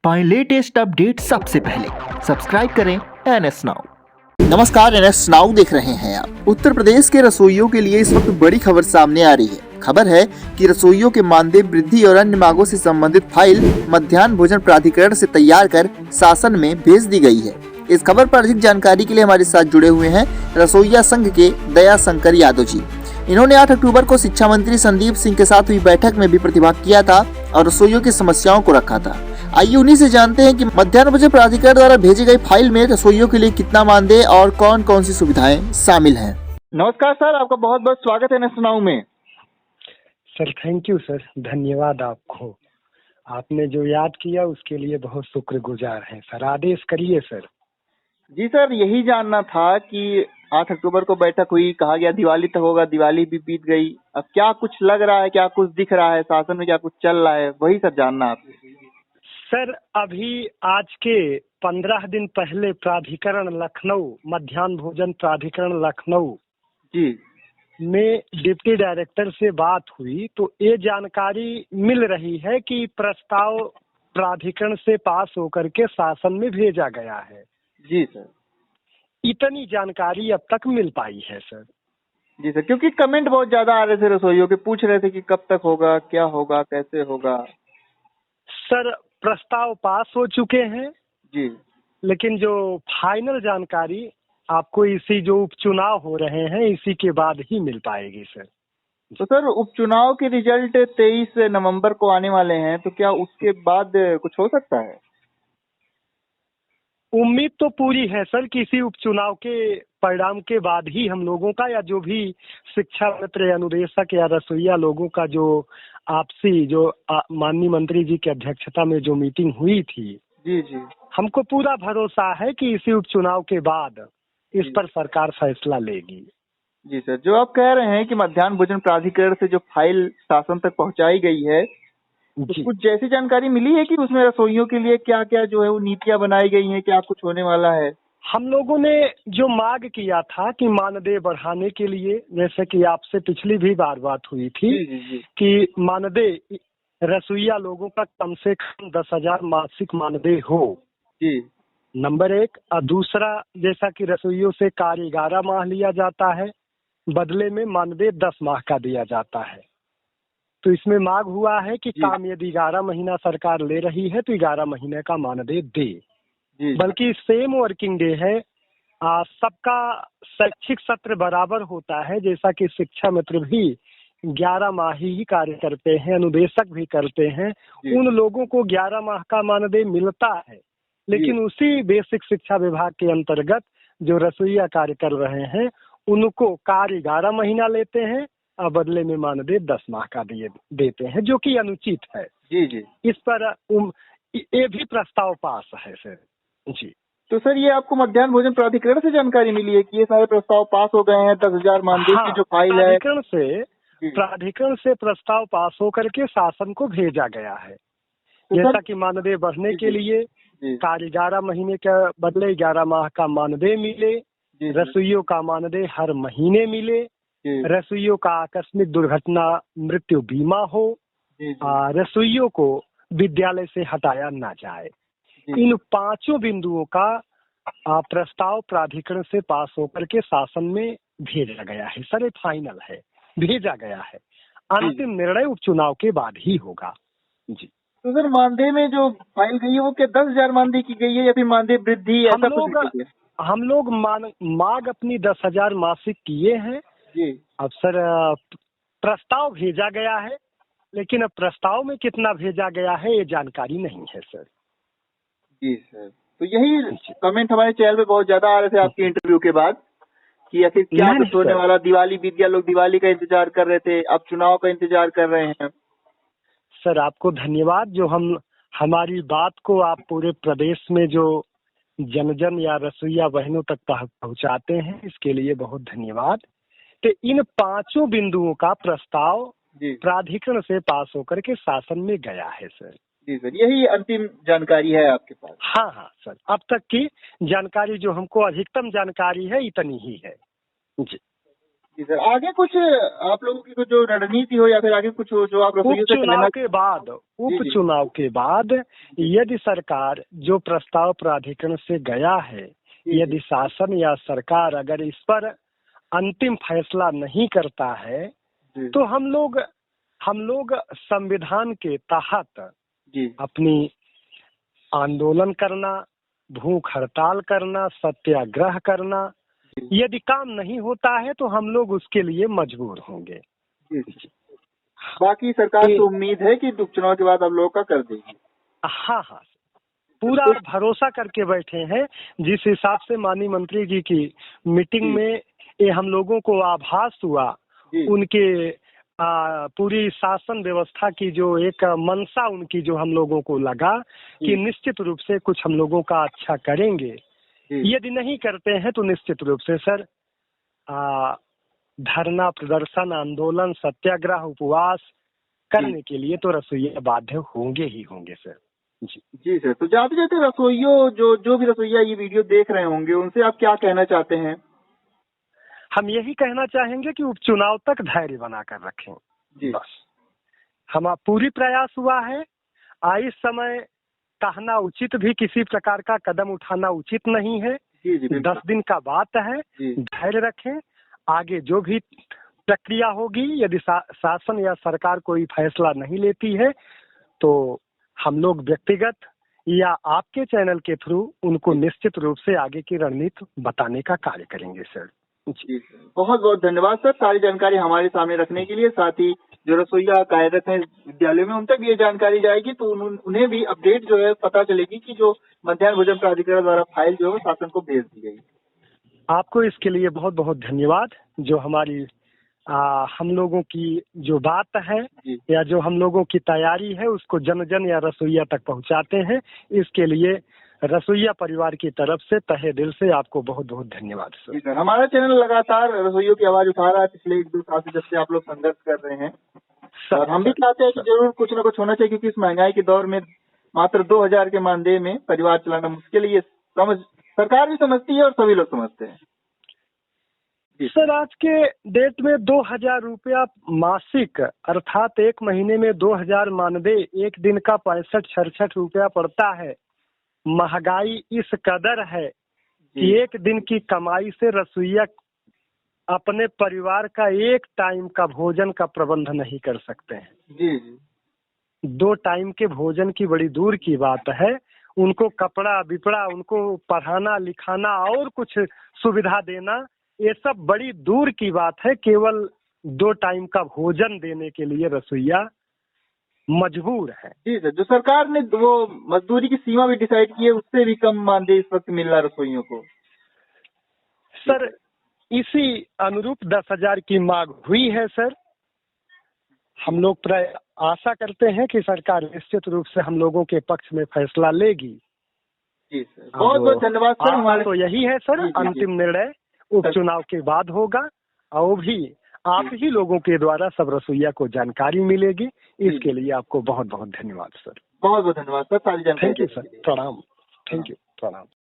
पाएं latest update सबसे पहले। सब्सक्राइब करें NS नाउ। नमस्कार, NS नाउ देख रहे हैं आप। उत्तर प्रदेश के रसोइयों के लिए इस वक्त बड़ी खबर सामने आ रही है। खबर है कि रसोइयों के मानदेय वृद्धि और अन्य मांगों से संबंधित फाइल मध्याह्न भोजन प्राधिकरण से तैयार कर शासन में भेज दी गई है। इस खबर पर अधिक जानकारी के लिए हमारे साथ जुड़े हुए हैं रसोइया संघ के दया शंकर यादव जी। इन्होंने 8 अक्टूबर को शिक्षा मंत्री संदीप सिंह के साथ हुई बैठक में भी प्रतिभाग किया था और रसोइयों की समस्याओं को रखा था। आइए उन्हीं से जानते हैं कि मध्याह्न भोजन प्राधिकरण द्वारा भेजी गई फाइल में रसोइयों के लिए कितना मानदेय और कौन कौन सी सुविधाएं शामिल हैं। नमस्कार सर, आपका बहुत बहुत स्वागत है NS नाउ में। सर थैंक यू सर, धन्यवाद आपको। आपने जो याद किया उसके लिए बहुत शुक्रगुजार हैं सर। आदेश करिए सर। जी सर, यही जानना था कि 8 अक्टूबर को बैठक हुई, कहा गया दिवाली तक होगा, दिवाली भी बीत गई। अब क्या कुछ लग रहा है, क्या कुछ दिख रहा है, शासन में क्या कुछ चल रहा है, वही सर जानना आपसे। सर अभी आज के 15 दिन पहले प्राधिकरण लखनऊ, मध्याह्न भोजन प्राधिकरण लखनऊ जी में डिप्टी डायरेक्टर से बात हुई तो ये जानकारी मिल रही है कि प्रस्ताव प्राधिकरण से पास होकर के शासन में भेजा गया है। जी सर, इतनी जानकारी अब तक मिल पाई है सर। जी सर, क्योंकि कमेंट बहुत ज्यादा आ रहे थे रसोइयों के, पूछ रहे थे कि कब तक होगा, क्या होगा, कैसे होगा। सर प्रस्ताव पास हो चुके हैं, जी लेकिन जो फाइनल जानकारी आपको इसी जो उपचुनाव हो रहे हैं इसी के बाद ही मिल पाएगी सर। तो सर उपचुनाव के रिजल्ट 23 नवंबर को आने वाले हैं, तो क्या उसके बाद कुछ हो सकता है? उम्मीद तो पूरी है सर, किसी उपचुनाव के परिणाम के बाद ही हम लोगों का या जो भी शिक्षा मित्र अनुदेशक या रसोइया लोगों का जो आपसी जो माननीय मंत्री जी की अध्यक्षता में जो मीटिंग हुई थी, जी जी, हमको पूरा भरोसा है कि इसी उपचुनाव के बाद इस पर सरकार फैसला लेगी। जी सर, जो आप कह रहे हैं कि मध्याह्न भोजन प्राधिकरण से जो फाइल शासन तक पहुंचाई गई है, तो कुछ जैसी जानकारी मिली है कि उसमें रसोइयों के लिए क्या क्या जो है वो नीतियां बनाई गई हैं, क्या कुछ होने वाला है? हम लोगों ने जो मांग किया था कि मानदेय बढ़ाने के लिए, जैसे कि आपसे पिछली भी बार बात हुई थी जी। कि मानदेय रसोइया लोगों का कम से कम 10,000 मासिक मानदेय हो, जी नंबर 1। और दूसरा, जैसा कि रसोइयों से कार्य 11 माह लिया जाता है, बदले में मानदेय 10 माह का दिया जाता है। तो इसमें मांग हुआ है कि काम यदि 11 महीना सरकार ले रही है तो 11 महीने का मानदेय दे। बल्कि सेम वर्किंग डे है, सबका शैक्षिक सत्र बराबर होता है, जैसा कि शिक्षा मित्र भी 11 माह ही कार्य करते हैं, अनुदेशक भी करते हैं, उन लोगों को 11 माह का मानदेय मिलता है। लेकिन उसी बेसिक शिक्षा विभाग के अंतर्गत जो रसोइया कार्य कर रहे हैं उनको कार्य 11 महीना लेते हैं और बदले में मानदेय 10 माह का देते हैं, जो कि अनुचित है। जी इस पर ये भी प्रस्ताव पास है सर। जी, तो सर ये आपको मध्याह्न भोजन प्राधिकरण से जानकारी मिली है कि ये सारे प्रस्ताव पास हो गए हैं? 10,000 मानदेय की जो फाइल है प्राधिकरण से प्रस्ताव पास होकर के शासन को भेजा गया है। तो जैसा कि मानदेय बढ़ने के लिए कार्य 11 महीने के बदले 11 माह का मानदेय मिले, रसोइयों का मानदेय हर महीने मिले, रसोइयों का आकस्मिक दुर्घटना मृत्यु बीमा हो, रसोइयों को विद्यालय से हटाया ना जाए। इन 5 बिंदुओं का प्रस्ताव प्राधिकरण से पास होकर के शासन में भेजा गया है सर। ये फाइनल है, भेजा गया है। अंतिम निर्णय उपचुनाव के बाद ही होगा। जी, तो सर मानदेय में जो फाइल गई है वो क्या 10,000 मानदेय की गई है या फिर मानदेय वृद्धि, ऐसा कुछ? हम लोग मांग अपनी 10,000 मासिक किए हैं जी। अब सर प्रस्ताव भेजा गया है, लेकिन अब प्रस्ताव में कितना भेजा गया है ये जानकारी नहीं है सर। जी सर, तो यही कमेंट हमारे चैनल पे बहुत ज्यादा आ रहे थे आपके इंटरव्यू के बाद कि आखिर क्या कुछ होने वाला। दिवाली बीत गया, लोग दिवाली का इंतजार कर रहे थे, अब चुनाव का इंतजार कर रहे हैं। सर आपको धन्यवाद जो हमारी बात को आप पूरे प्रदेश में जो जन या रसोइया बहनों तक पहुंचाते हैं, इसके लिए बहुत धन्यवाद। तो इन 5 बिंदुओं का प्रस्ताव प्राधिकरण से पास होकर के शासन में गया है सर। जी सर, यही अंतिम जानकारी है आपके पास? हाँ सर, अब तक की जानकारी जो हमको अधिकतम जानकारी है इतनी ही है। जी जी सर, आगे कुछ आप लोगों की कुछ जो रणनीति हो या फिर आगे कुछ हो जो आप रसोइयों से उपचुनाव के बाद यदि सरकार जो प्रस्ताव प्राधिकरण से गया है, यदि शासन या सरकार अगर इस पर अंतिम फैसला नहीं करता है तो हम लोग संविधान के तहत अपनी आंदोलन करना, भूख हड़ताल करना, सत्याग्रह करना, यदि काम नहीं होता है तो हम लोग उसके लिए मजबूर होंगे। बाकी सरकार से उम्मीद है कि उपचुनाव के बाद आप लोगों का कर देगी। हाँ, पूरा भरोसा करके बैठे हैं। जिस हिसाब से माननीय मंत्री जी की मीटिंग में ये हम लोगों को आभास हुआ, उनके पूरी शासन व्यवस्था की जो एक मंशा उनकी जो हम लोगों को लगा कि निश्चित रूप से कुछ हम लोगों का अच्छा करेंगे। यदि नहीं करते हैं तो निश्चित रूप से सर धरना प्रदर्शन, आंदोलन, सत्याग्रह, उपवास करने के लिए तो रसोइया बाध्य होंगे ही होंगे सर। जी सर, तो जाते जाते रसोइयों जो भी रसोइया ये वीडियो देख रहे होंगे उनसे आप क्या कहना चाहते हैं? हम यही कहना चाहेंगे कि उपचुनाव तक धैर्य बनाकर रखें। बस हमारा पूरी प्रयास हुआ है। इस समय कहना उचित भी किसी प्रकार का कदम उठाना उचित नहीं है। 10 दिन का बात है, धैर्य रखें। आगे जो भी प्रक्रिया होगी, यदि शासन या सरकार कोई फैसला नहीं लेती है तो हम लोग व्यक्तिगत या आपके चैनल के थ्रू उनको निश्चित रूप से आगे की रणनीति बताने का कार्य करेंगे सर। जी सर, बहुत बहुत धन्यवाद सर सारी जानकारी हमारे सामने रखने के लिए। साथ ही जो रसोइया कार्यरत हैं विद्यालय में उन तक ये जानकारी जाएगी तो उन्हें भी अपडेट जो है पता चलेगी कि जो मध्याह्न भोजन प्राधिकरण द्वारा फाइल जो है शासन को भेज दी गई। आपको इसके लिए बहुत बहुत धन्यवाद। जो हमारी हम लोगों की जो बात है या जो हम लोगों की तैयारी है उसको जन जन या रसोइया तक पहुंचाते हैं, इसके लिए रसोइया परिवार की तरफ से तहे दिल से आपको बहुत बहुत धन्यवाद सर। हमारा चैनल लगातार रसोइयों की आवाज उठा रहा है पिछले 1-2 साल से, जब से आप लोग संघर्ष कर रहे हैं और हम भी चाहते हैं कि जरूर कुछ न कुछ होना चाहिए, क्योंकि इस महंगाई के दौर में मात्र 2000 के मानदेय में परिवार चलाना मुश्किल है। ये सरकार भी समझती है और सभी लोग समझते हैं। सर आज के डेट में 2000 रुपया मासिक अर्थात 1 महीने में 2000 मानदेय, एक दिन का 65-66 रुपया पड़ता है। महंगाई इस कदर है कि एक दिन की कमाई से रसोइया अपने परिवार का एक टाइम का भोजन का प्रबंध नहीं कर सकते हैं। 2 टाइम के भोजन की बड़ी दूर की बात है। उनको कपड़ा बिपड़ा, उनको पढ़ाना लिखाना और कुछ सुविधा देना, ये सब बड़ी दूर की बात है। केवल 2 टाइम का भोजन देने के लिए रसोइया मजबूर है। जी सर, जो सरकार ने वो मजदूरी की सीमा भी डिसाइड की है उससे भी कम मानदेय इस वक्त मिल रहा है रसोइयों को। सर इसी अनुरूप 10,000 की मांग हुई है सर। हम लोग आशा करते हैं कि सरकार निश्चित रूप से हम लोगों के पक्ष में फैसला लेगी। जी सर, बहुत बहुत धन्यवाद सर। हमारे तो यही है सर, अंतिम निर्णय उपचुनाव के बाद होगा और भी आप ही लोगों के द्वारा सब रसोइया को जानकारी मिलेगी। इसके लिए आपको बहुत बहुत धन्यवाद सर। बहुत बहुत धन्यवाद सर सारी जानकारी। थैंक यू सर, प्रणाम। थैंक यू, प्रणाम।